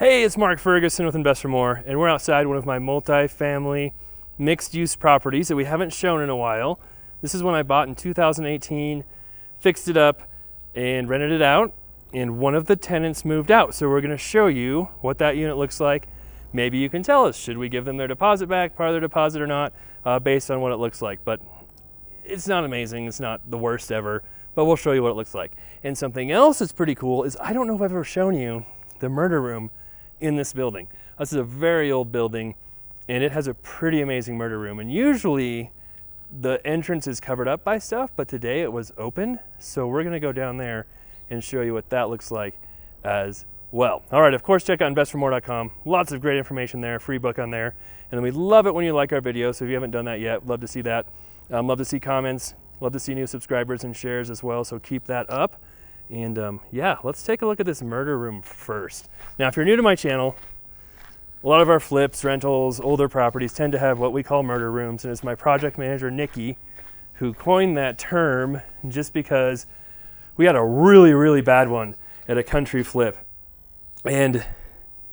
Hey, it's Mark Ferguson with Invest for More, and we're outside one of my multi-family mixed-use properties that we haven't shown in a while. This is one I bought in 2018, fixed it up, and rented it out, and one of the tenants moved out. So we're gonna show you what that unit looks like. Maybe you can tell us, should we give them their deposit back, part of their deposit or not, based on what it looks like. But it's not amazing, it's not the worst ever, but we'll show you what it looks like. And something else that's pretty cool is, I don't know if I've ever shown you the murder room in this building. This is a very old building, and it has a pretty amazing murder room. And usually the entrance is covered up by stuff, but today it was open. So we're gonna go down there and show you what that looks like as well. All right, of course, check out investformore.com. Lots of great information there, free book on there. And then we love it when you like our videos. So if you haven't done that yet, love to see that. Love to see comments, love to see new subscribers and shares as well. So keep that up. And yeah, let's take a look at this murder room first. Now, if you're new to my channel, a lot of our flips, rentals, older properties tend to have what we call murder rooms. And it's my project manager, Nikki, who coined that term just because we had a really, really bad one at a country flip. And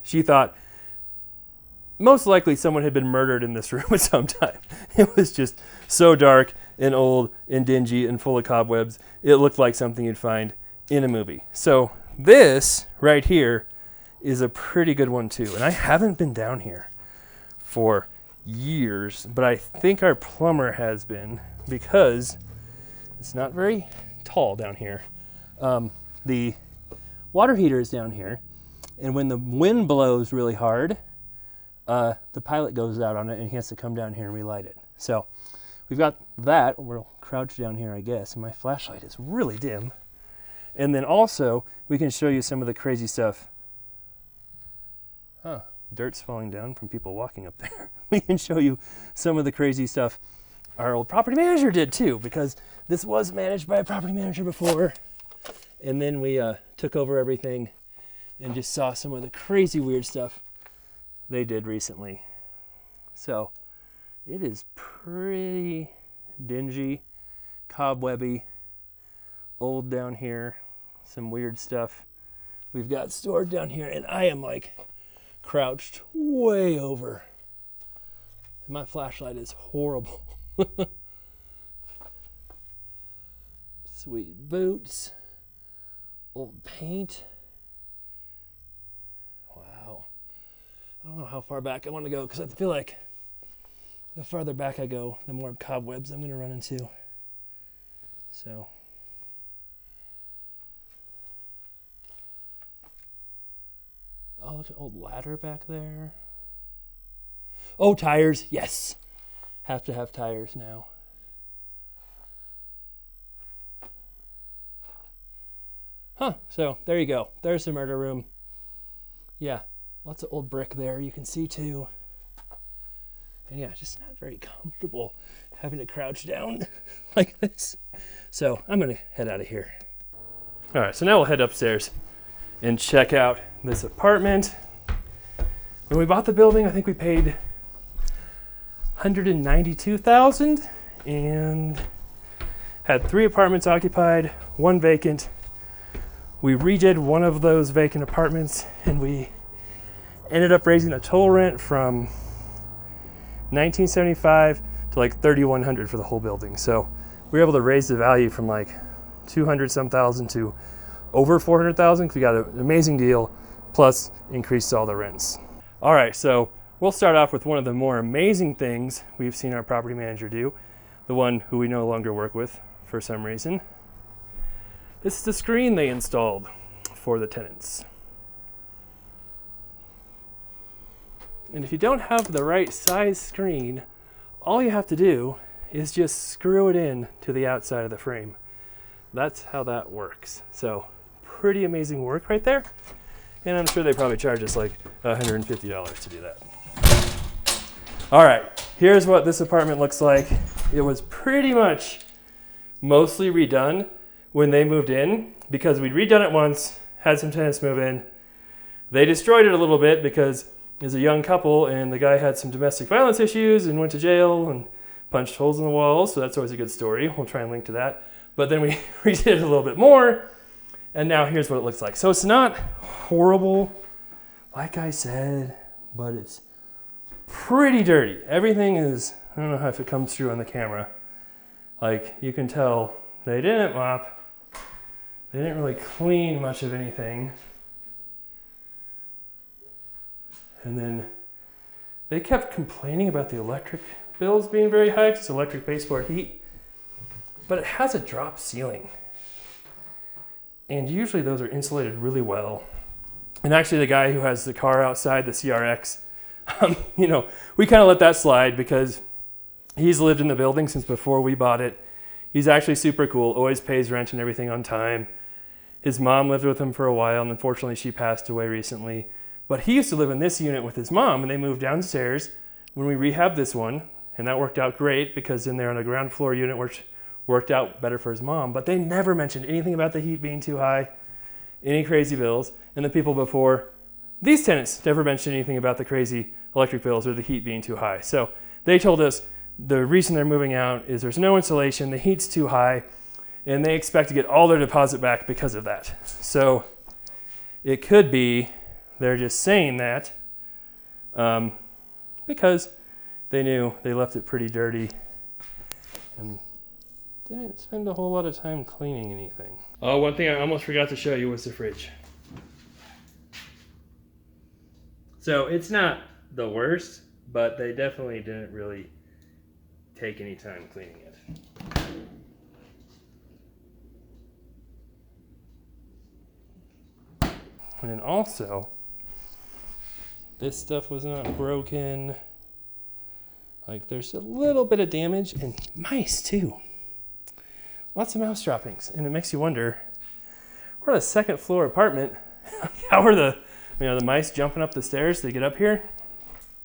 she thought most likely someone had been murdered in this room at some time. It was just so dark and old and dingy and full of cobwebs. It looked like something you'd find in a movie. So this right here is a pretty good one too. And I haven't been down here for years, but I think our plumber has been, because it's not very tall down here. The water heater is down here, and when the wind blows really hard, the pilot goes out on it and he has to come down here and relight it. So we've got that. We'll crouch down here, I guess, and my flashlight is really dim. And then also, we can show you some of the crazy stuff. Dirt's falling down from people walking up there. We can show you some of the crazy stuff our old property manager did too, because this was managed by a property manager before. And then we took over everything and just saw some of the crazy weird stuff they did recently. So it is pretty dingy, cobwebby, old down here. Some weird stuff we've got stored down here, and I am like crouched way over. My flashlight is horrible. Sweet boots, old paint. Wow. I don't know how far back I want to go, because I feel like the farther back I go, the more cobwebs I'm going to run into. So oh, look at old ladder back there. Oh, tires. Yes. Have to have tires now. So there you go. There's the murder room. Yeah, lots of old brick there you can see too. And yeah, just not very comfortable having to crouch down like this. So I'm going to head out of here. All right, so now we'll head upstairs and check out this apartment. When we bought the building, I think we paid $192,000 and had 3 apartments occupied, 1 vacant. We redid one of those vacant apartments, and we ended up raising the total rent from $1,975 to like $3,100 for the whole building. So we were able to raise the value from like 200 some thousand to over 400,000, because we got an amazing deal, plus increased all the rents. All right, so we'll start off with one of the more amazing things we've seen our property manager do, the one who we no longer work with for some reason. This is the screen they installed for the tenants. And if you don't have the right size screen, all you have to do is just screw it in to the outside of the frame. That's how that works. So pretty amazing work right there. And I'm sure they probably charge us like $150 to do that. All right, here's what this apartment looks like. It was pretty much mostly redone when they moved in, because we'd redone it once, had some tenants move in. They destroyed it a little bit because it was a young couple and the guy had some domestic violence issues and went to jail and punched holes in the walls. So that's always a good story. We'll try and link to that. But then we redid it a little bit more, and now here's what it looks like. So it's not horrible like I said, but it's pretty dirty. Everything is, I don't know if it comes through on the camera. Like, you can tell they didn't mop. They didn't really clean much of anything. And then they kept complaining about the electric bills being very high because it's electric baseboard heat. But it has a drop ceiling. And usually those are insulated really well. And actually the guy who has the car outside, the CRX, we kind of let that slide because he's lived in the building since before we bought it. He's actually super cool, always pays rent and everything on time. His mom lived with him for a while, and unfortunately she passed away recently. But he used to live in this unit with his mom, and they moved downstairs when we rehabbed this one, and that worked out great because in there on a ground floor unit, which worked out better for his mom. But they never mentioned anything about the heat being too high, any crazy bills, and the people before these tenants never mentioned anything about the crazy electric bills or the heat being too high. So they told us the reason they're moving out is there's no insulation, the heat's too high, and they expect to get all their deposit back because of that. So it could be they're just saying that because they knew they left it pretty dirty and didn't spend a whole lot of time cleaning anything. Oh, one thing I almost forgot to show you was the fridge. So it's not the worst, but they definitely didn't really take any time cleaning it. And then also, this stuff was not broken. Like, there's a little bit of damage, and mice too. Lots of mouse droppings, and it makes you wonder, we're at a second floor apartment. How are the mice jumping up the stairs to get up here?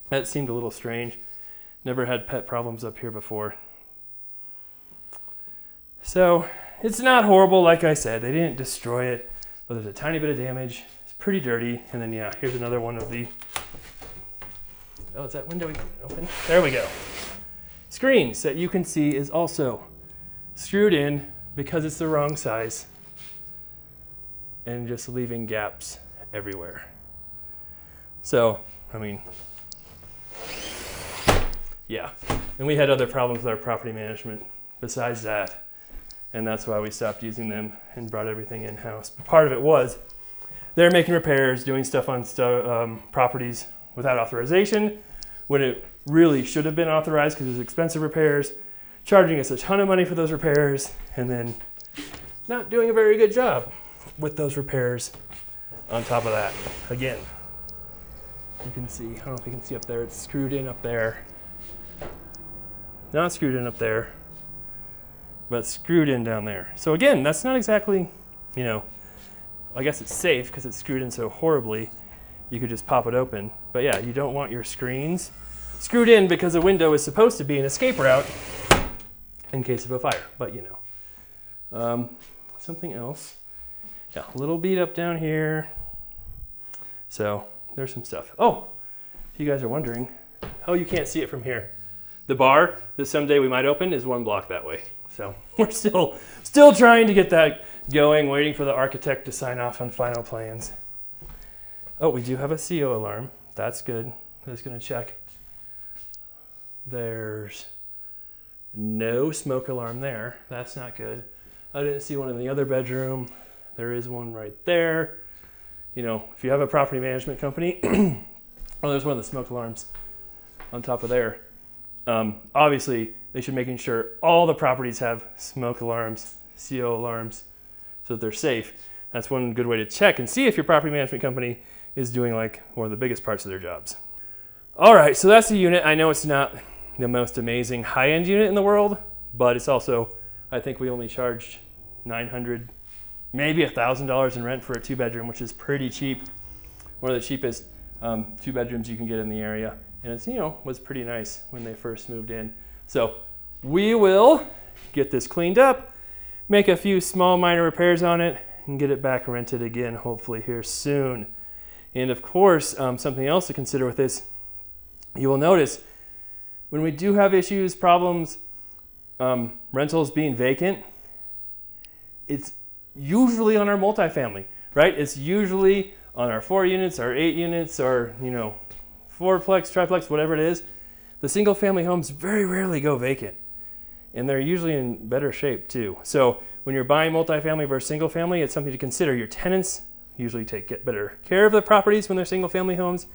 That seemed a little strange. Never had pet problems up here before. So it's not horrible, like I said. They didn't destroy it, but there's a tiny bit of damage. It's pretty dirty. And then, yeah, here's another one of the... Oh, is that window open? There we go. Screens that you can see is also screwed in because it's the wrong size and just leaving gaps everywhere. So, I mean, yeah. And we had other problems with our property management besides that. And that's why we stopped using them and brought everything in-house. But part of it was they're making repairs, doing stuff on properties without authorization when it really should have been authorized because it was expensive repairs, charging us a ton of money for those repairs, and then not doing a very good job with those repairs on top of that. Again, you can see, I don't know if you can see up there, it's screwed in up there. Not screwed in up there, but screwed in down there. So again, that's not exactly, I guess it's safe because it's screwed in so horribly. You could just pop it open. But yeah, you don't want your screens screwed in because a window is supposed to be an escape route in case of a fire, but something else. Yeah, a little beat up down here. So there's some stuff. Oh, if you guys are wondering, you can't see it from here. The bar that someday we might open is 1 block that way. So we're still trying to get that going, waiting for the architect to sign off on final plans. Oh, we do have a CO alarm. That's good. I'm just gonna check. There's no smoke alarm there. That's not good. I didn't see one in the other bedroom. There is one right there. If you have a property management company, there's one of the smoke alarms on top of there. Obviously, they should making sure all the properties have smoke alarms, CO alarms, so that they're safe. That's one good way to check and see if your property management company is doing one of the biggest parts of their jobs. All right, so that's the unit. I know it's not the most amazing high-end unit in the world, but it's also, I think we only charged $900, maybe $1,000 in rent for a 2-bedroom, which is pretty cheap. One of the cheapest 2-bedrooms you can get in the area. And it's, was pretty nice when they first moved in. So we will get this cleaned up, make a few small minor repairs on it, and get it back rented again, hopefully here soon. And of course, something else to consider with this, you will notice when we do have issues, problems, rentals being vacant, it's usually on our multifamily, right? It's usually on our 4 units, our 8 units, our, you know, fourplex, triplex, whatever it is, the single family homes very rarely go vacant. And they're usually in better shape too. So when you're buying multifamily versus single family, it's something to consider. Your tenants usually get better care of the properties when they're single family homes.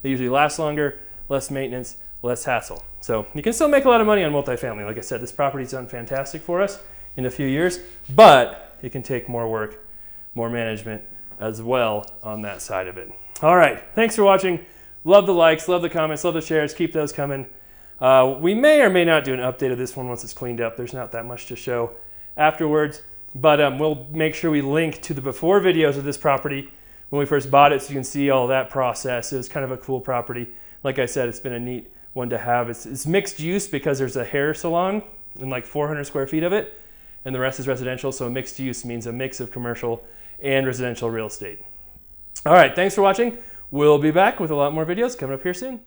They usually last longer, less maintenance, less hassle. So you can still make a lot of money on multifamily. Like I said, this property's done fantastic for us in a few years, but it can take more work, more management as well on that side of it. All right, thanks for watching. Love the likes, love the comments, love the shares. Keep those coming. We may or may not do an update of this one once it's cleaned up. There's not that much to show afterwards, but we'll make sure we link to the before videos of this property when we first bought it so you can see all that process. It was kind of a cool property. Like I said, it's been a neat one to have. It's mixed use because there's a hair salon and like 400 square feet of it, and the rest is residential. So mixed use means a mix of commercial and residential real estate. All right, thanks for watching. We'll be back with a lot more videos coming up here soon.